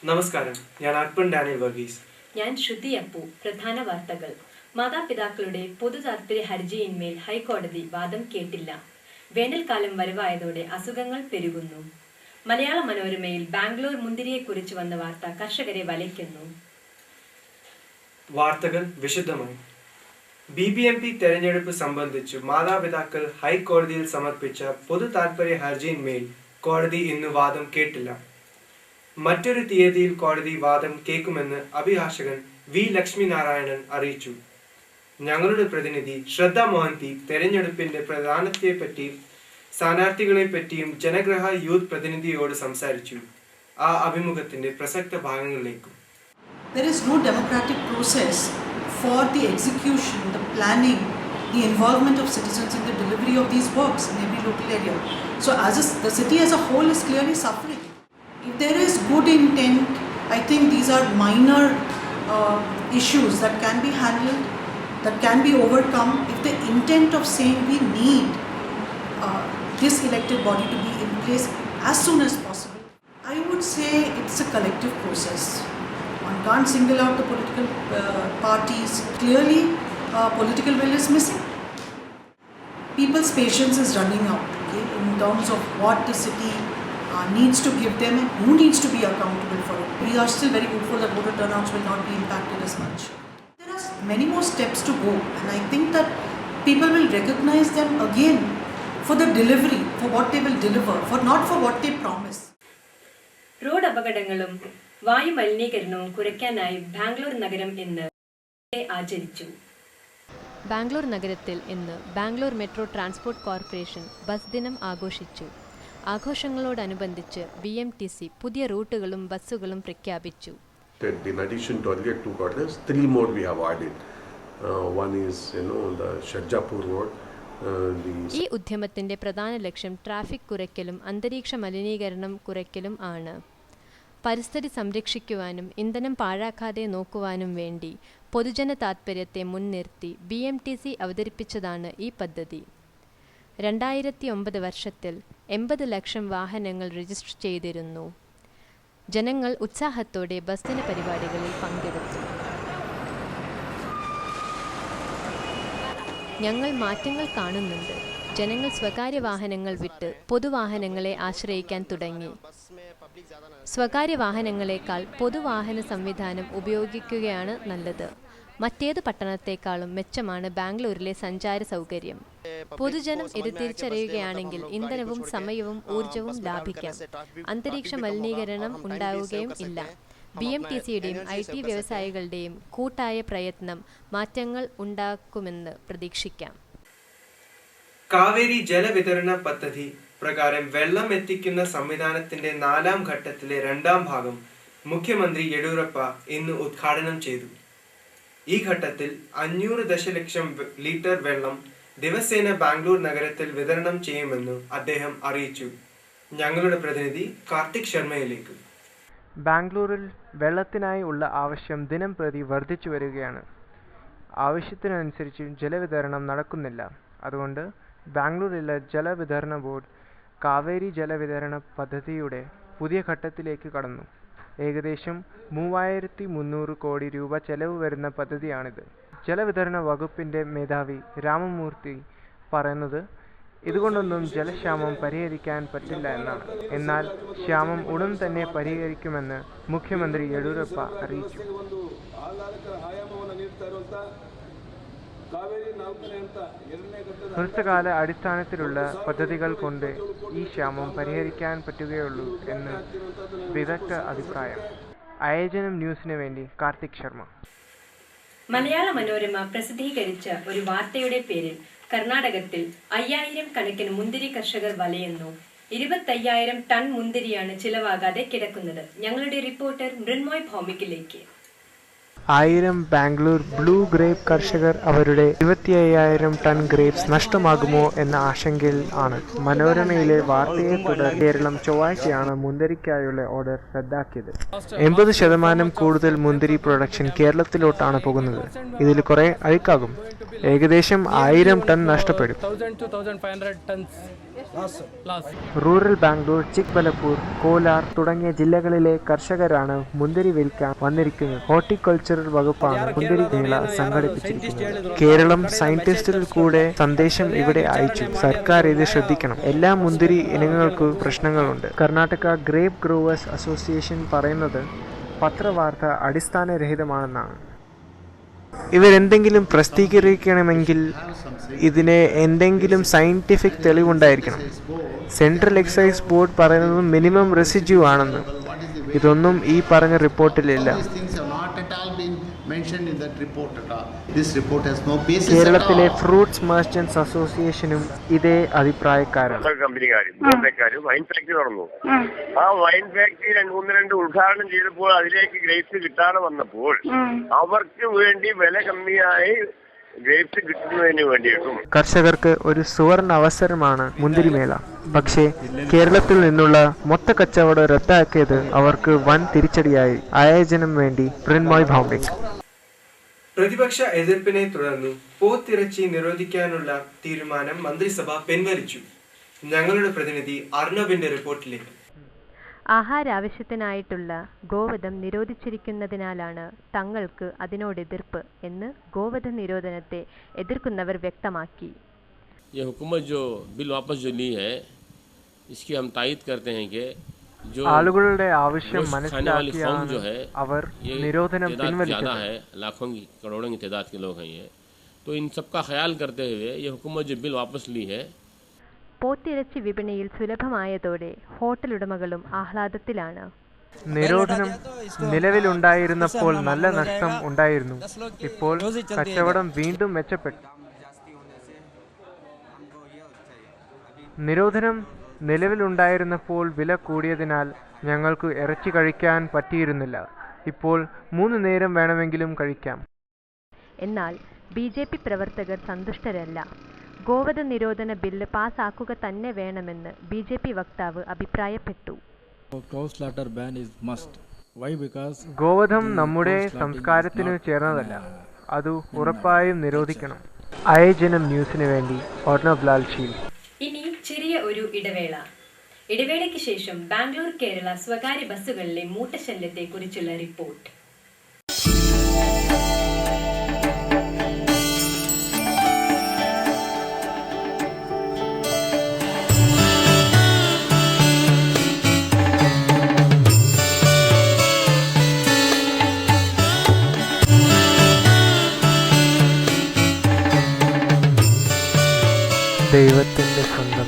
നമസ്കാരം, ഞാൻ അർപ്പൺ ഡാനിയൽ വർഗീസ്. ഞാൻ ശ്രുതി അപ്പു. പ്രധാന വാർത്തകൾ. മാതാപിതാക്കളുടെ പൊതു താൽപര്യ ഹർജിയിന്മേൽ ഹൈക്കോടതി വാദം കേട്ടില്ല. വേനൽക്കാലം വരവായതോടെ അസുഖങ്ങൾ പെരുകുന്നു. മലയാള മനോരമയിൽ ബാംഗ്ലൂർ മുന്തിരിയെക്കുറിച്ച് വന്ന വാർത്ത കർഷകരെ വലയ്ക്കുന്നു. വാർത്തകൾ വിശദമായി. BBMP തെരഞ്ഞെടുപ്പ് സംബന്ധിച്ചു മാതാപിതാക്കൾ ഹൈക്കോടതിയിൽ സമർപ്പിച്ച പൊതു താൽപര്യ ഹർജിയിന്മേൽ കോടതി ഇന്ന് വാദം കേട്ടില്ല. മറ്റൊരു തീയതിയിൽ കോടതി വാദം കേൾക്കുമെന്ന് അഭിഭാഷകൻ V. ലക്ഷ്മിനാരായണൻ അറിയിച്ചു. ഞങ്ങളുടെ പ്രതിനിധി ശ്രദ്ധ മോഹന്തി തെരഞ്ഞെടുപ്പിന്റെ പ്രധാനത്തെപ്പറ്റിയും സ്ഥാനാർത്ഥികളെപ്പറ്റിയും ജനഗ്രഹ യൂത്ത് പ്രതിനിധിയോട് സംസാരിച്ചു. ആ അഭിമുഖത്തിന്റെ പ്രസക്ത ഭാഗങ്ങളിലേക്കും. There is no democratic process for the execution, the planning, the involvement of citizens in the delivery of these works in every local area. So the city as a whole is clearly suffering. If there is good intent, I think these are minor issues that can be handled, that can be overcome. If the intent of saying we need this elected body to be in place as soon as possible, I would say it's a collective process. One can't single out the political parties. Clearly, political will is missing. People's patience is running out, okay, in terms of what the city needs to give them and who needs to be accountable for it. We are still very hopeful that voter turnouts will not be impacted as much. There are many more steps to go, and I think that people will recognize them again for the delivery, for what they will deliver, not for what they promise. Road അപകടങ്ങളും വായു മലിനീകരണവും കുറയ്ക്കാനായി ബാംഗ്ലൂർ നഗരം ഇന്ന് ആചരിച്ചു. ബാംഗ്ലൂർ നഗരത്തിൽ ഇന്ന് Bangalore metro transport corporation bus ദിനം ആഘോഷിച്ചു. ആഘോഷങ്ങളോടനുബന്ധിച്ച് BMTC പുതിയ റൂട്ടുകളും ബസ്സുകളും പ്രഖ്യാപിച്ചു. In addition to earlier two corridors, three more we have added. One is, the Shajapur Road. ഈ ഉദ്യമത്തിന്റെ പ്രധാന ലക്ഷ്യം ട്രാഫിക് കുറയ്ക്കലും അന്തരീക്ഷ മലിനീകരണം കുറയ്ക്കലും ആണ്. പരിസ്ഥിതി സംരക്ഷിക്കുവാനും ഇന്ധനം പാഴാക്കാതെ നോക്കുവാനും വേണ്ടി പൊതുജന താൽപര്യത്തെ മുൻനിർത്തി BMTC അവതരിപ്പിച്ചതാണ് ഈ പദ്ധതി. 2009 വർഷത്തിൽ 80 ലക്ഷം വാഹനങ്ങൾ രജിസ്റ്റർ ചെയ്തിരുന്നു. ജനങ്ങൾ ഉത്സാഹത്തോടെ ബസ് ദിന പരിപാടികളിൽ പങ്കെടുത്തു. ഞങ്ങൾ മാറ്റങ്ങൾ കാണുന്നുണ്ട്. ജനങ്ങൾ സ്വകാര്യ വാഹനങ്ങൾ വിട്ട് പൊതുവാഹനങ്ങളെ ആശ്രയിക്കാൻ തുടങ്ങി. സ്വകാര്യ വാഹനങ്ങളെക്കാൾ പൊതുവാഹന സംവിധാനം ഉപയോഗിക്കുകയാണ് നല്ലത്. മറ്റേത് പട്ടണത്തെക്കാളും മെച്ചമാണ് ബാംഗ്ലൂരിലെ സഞ്ചാര സൗകര്യം. പൊതുജനം ഇത് തിരിച്ചറിയുകയാണെങ്കിൽ ഇന്ധനവും സമയവും ഊർജവും ലാഭിക്കാം. അന്തരീക്ഷ മലിനീകരണം ഉണ്ടാവുകയും ഇല്ല. BMTCയുടെയും IT വ്യവസായികളുടെയും കൂട്ടായ പ്രയത്നം മാറ്റങ്ങൾ ഉണ്ടാക്കുമെന്ന് പ്രതീക്ഷിക്കാം. കാവേരി ജലവിതരണ പദ്ധതി പ്രകാരം വെള്ളം എത്തിക്കുന്ന സംവിധാനത്തിന്റെ 4ാം ഘട്ടത്തിലെ 2ാം ഭാഗം മുഖ്യമന്ത്രി യെഡിയൂരപ്പ ഇന്ന് ഉദ്ഘാടനം ചെയ്തു. ഈ ഘട്ടത്തിൽ 500 ദശലക്ഷം ലിറ്റർ വെള്ളം ദിവസേന ബാംഗ്ലൂർ നഗരത്തിൽ വിതരണം ചെയ്യുമെന്ന് അദ്ദേഹം അറിയിച്ചു. ഞങ്ങളുടെ പ്രതിനിധി കാർത്തിക് ശർമ്മയിലേക്ക്. ബാംഗ്ലൂരിൽ വെള്ളത്തിനായി ഉള്ള ആവശ്യം ദിനം പ്രതി വർദ്ധിച്ചു വരികയാണ്. ആവശ്യത്തിനനുസരിച്ച് ജലവിതരണം നടക്കുന്നില്ല. അതുകൊണ്ട് ബാംഗ്ലൂരിലെ ജലവിതരണ ബോർഡ് കാവേരി ജലവിതരണ പദ്ധതിയുടെ പുതിയ ഘട്ടത്തിലേക്ക് കടന്നു. ഏകദേശം 3300 കോടി രൂപ ചെലവ് വരുന്ന പദ്ധതിയാണിത്. ജലവിതരണ വകുപ്പിന്റെ മേധാവി രാമമൂർത്തി പറയുന്നത് ഇതുകൊണ്ടൊന്നും ജലക്ഷാമം പരിഹരിക്കാൻ പറ്റില്ല എന്നാണ്. എന്നാൽ ക്ഷാമം ഉടൻ തന്നെ പരിഹരിക്കുമെന്ന് മുഖ്യമന്ത്രി യെഡിയൂരപ്പ അറിയിച്ചു. ഹ്രസ്വകാല അടിസ്ഥാനത്തിലുള്ള പദ്ധതികൾ കൊണ്ട് ഈ ക്ഷാമം പരിഹരിക്കാൻ പറ്റുകയുള്ളൂ എന്ന് വിദഗ്ധ അഭിപ്രായം. അയജനം ന്യൂസിന് വേണ്ടി കാർത്തിക് ശർമ്മ. മലയാള മനോരമ പ്രസിദ്ധീകരിച്ച ഒരു വാർത്തയുടെ പേരിൽ കർണാടകത്തിൽ 5000 കണക്കിന് മുന്തിരി കർഷകർ വലയുന്നു. 25,000 ടൺ മുന്തിരിയാണ് ചിലവാകാതെ കിടക്കുന്നത്. ഞങ്ങളുടെ റിപ്പോർട്ടർ മൃന്മോയ് ഭൗമികിലേക്ക്. 1000 ബാംഗ്ലൂർ ബ്ലൂ ഗ്രേപ്പ് കർഷകർ അവരുടെ 25,000 ടൺ ഗ്രേപ്സ് നഷ്ടമാകുമോ എന്ന ആശങ്കയിൽ ആണ്. മനോരമയിലെ വാർത്തയെ തുടർന്ന് കേരളം ചൊവ്വാഴ്ചയാണ് മുന്തിരിക്കായുള്ള ഓർഡർ റദ്ദാക്കിയത്. 80% കൂടുതൽ മുന്തിരി പ്രൊഡക്ഷൻ കേരളത്തിലോട്ടാണ് പോകുന്നത്. ഇതിൽ കുറെ അഴുക്കാകും. ഏകദേശം 1000 ടൺ നഷ്ടപ്പെടും. റൂറൽ ബാംഗ്ലൂർ, ചിക്ബലപൂർ, കോലാർ തുടങ്ങിയ ജില്ലകളിലെ കർഷകരാണ് മുന്തിരി വിൽക്കാൻ വന്നിരിക്കുന്നത്. ഹോർട്ടിക്കൾച്ചറൽ വകുപ്പാണ് മുന്തിരി മേള സംഘടിപ്പിച്ചിരിക്കുന്നത്. കേരളം സയന്റിസ്റ്റിൽ കൂടെ സന്ദേശം ഇവിടെ അയച്ചു. സർക്കാർ ഇത് ശ്രദ്ധിക്കണം. എല്ലാ മുന്തിരി ഇനങ്ങൾക്കും പ്രശ്നങ്ങളുണ്ട്. കർണാടക ഗ്രേപ്പ് ഗ്രോവേഴ്സ് അസോസിയേഷൻ പറയുന്നത് പത്രവാർത്ത അടിസ്ഥാനരഹിതമാണെന്നാണ്. ഇവരെന്തെങ്കിലും പ്രസിദ്ധീകരിക്കണമെങ്കിൽ ഇതിന് എന്തെങ്കിലും സയന്റിഫിക് തെളിവുണ്ടായിരിക്കണം. സെൻട്രൽ എക്സൈസ് ബോർഡ് പറയുന്നത് മിനിമം റെസിഡ്യൂ ആണെന്ന്. ഇതൊന്നും ഈ പറഞ്ഞ റിപ്പോർട്ടിലില്ല. കേരളത്തിലെ ഫ്രൂട്ട്സ് മെർച്ചന്റ്സ് അസോസിയേഷനും ഇതേ അഭിപ്രായക്കാരാണ്. കമ്പനിക്കാരും വൈൻ ഫാക്ടറി തുറന്നു. ആ വൈൻ ഫാക്ടറി രണ്ട് ഉദ്ഘാടനം ചെയ്തപ്പോൾ അതിലേക്ക് ഗ്രേപ്സ് കിട്ടാതെ വന്നപ്പോൾ അവർക്ക് വേണ്ടി വില കമ്മിയായി ഗ്രേപ്സ് കിട്ടുന്നതിന് വേണ്ടിയിട്ടും കർഷകർക്ക് ഒരു സുവർണ അവസരമാണ് മുന്തിരിമേള. പക്ഷേ കേരളത്തിൽ നിന്നുള്ള മൊത്ത കച്ചവടം റദ്ദാക്കിയത് അവർക്ക് വൻ തിരിച്ചടിയായി. ആയോജനം വേണ്ടി പ്രിൻമോയ് ഭൗമിക്. പ്രതിപക്ഷ എതിർപ്പിനെ തുടർന്ന് പോത്തിറച്ചി നിരോധിക്കാനുള്ള തീരുമാനം മന്ത്രിസഭ പിൻവലിച്ചു. ഞങ്ങളുടെ പ്രതിനിധി അർണബിന്റെ റിപ്പോർട്ടിലേക്ക്. ആഹാരാവശ്യത്തിനായിട്ടുള്ള ഗോവധം നിരോധിച്ചിരിക്കുന്നതിനാലാണ് തങ്ങൾക്ക് അതിനോടെതിർപ്പ് എന്ന് ഗോവധ നിരോധനത്തെ എതിർക്കുന്നവർ വ്യക്തമാക്കി. ആളുകളുടെ ആവശ്യം മനസ്സിലാക്കിയാണ് അവർ നിരോധനം പിൻവലിച്ചത്. പോത്തിറച്ചി വിപണിയിൽ സുലഭമായതോടെ ഹോട്ടലുടമകളും ആഹ്ലാദത്തിലാണ്. നിരോധനം നിലവിലുണ്ടായിരുന്നപ്പോൾ നല്ല നഷ്ടം ഉണ്ടായിരുന്നു. ഇപ്പോൾ കച്ചവടം വീണ്ടും മെച്ചപ്പെട്ടു. നിരോധനം നിലവിലുണ്ടായിരുന്നപ്പോൾ വില കൂടിയതിനാൽ ഞങ്ങൾക്ക് ഇറച്ചി കഴിക്കാൻ പറ്റിയിരുന്നില്ല. ഇപ്പോൾ 3 നേരം വേണമെങ്കിലും കഴിക്കാം. എന്നാൽ BJP പ്രവർത്തകർ സന്തുഷ്ടരല്ല. ഗോവധ നിരോധന ബില്ല് പാസാക്കുക തന്നെ വേണമെന്ന് BJP വക്താവ് അഭിപ്രായപ്പെട്ടു. ഗോവധം നമ്മുടെ സംസ്കാരത്തിനു ചേർന്നതല്ല. അത് ഉറപ്പായും നിരോധിക്കണം. ആയോജനം ന്യൂസിനു വേണ്ടി ഓർണബ് ലാൽ ഷീൽ. ഇനി ചെറിയ ഒരു ഇടവേള. ഇടവേളയ്ക്ക് ശേഷം ബാംഗ്ലൂർ കേരള സ്വകാര്യ ബസ്സുകളിലെ മൂട്ടശല്യത്തെ കുറിച്ചുള്ള റിപ്പോർട്ട്. ദൈവത്തിൻ്റെ സ്വന്തം